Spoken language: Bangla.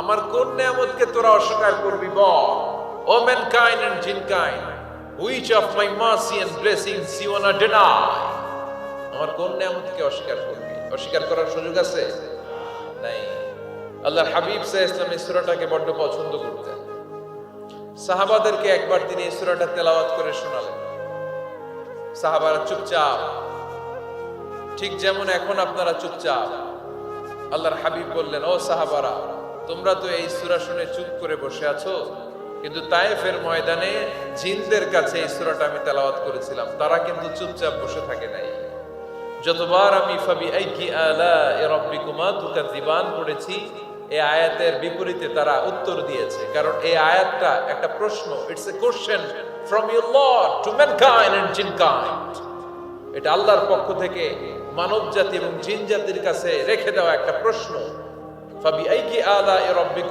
আমার কোন নিয়ামতকে তোরা অস্বীকার করবি বল। O mankind and jinnkind, which of my mercy and blessings you wanna deny? আমার কোন নিয়ামতকে অস্বীকার করবি? অস্বীকার করার সুযোগ আছে? নাই। আল্লাহর হাবিব সাল্লাল্লাহু আলাইহি ওয়াসাল্লাম এই সূরাটাকে বড় পছন্দ করতেন। সাহাবাদেরকে একবার তিনি এই সূরাটা তেলাওয়াত করে শোনালেন। সাহাবারা চুপচাপ, ঠিক যেমন এখন আপনারা চুপচাপ। আল্লাহর হাবিব বললেন, ও সাহাবারা, তোমরা তো এই সূরা শুনে চুপ করে বসে আছো, কিন্তু তায়েফের ময়দানে জিনদের কাছে এই সূরাটা আমি তেলাওয়াত করেছিলাম, তারা কিন্তু চুপচাপ বসে থাকে নাই। যতবার আমি ফাবিআইয়ি আলা'i রাব্বিকুমা তুকাযিবান পড়েছি, এই আয়াতের বিপরীতে তারা উত্তর দিয়েছে, কারণ এই আয়াতটা একটা প্রশ্ন। It's a question from your Lord to mankind and jinnkind. এটা আল্লাহর পক্ষ থেকে মানব জাতি এবং জিন জাতির কাছে রেখে দেওয়া একটা প্রশ্ন। ফাবিআইয়ি আলা'i রাব্বিকুমা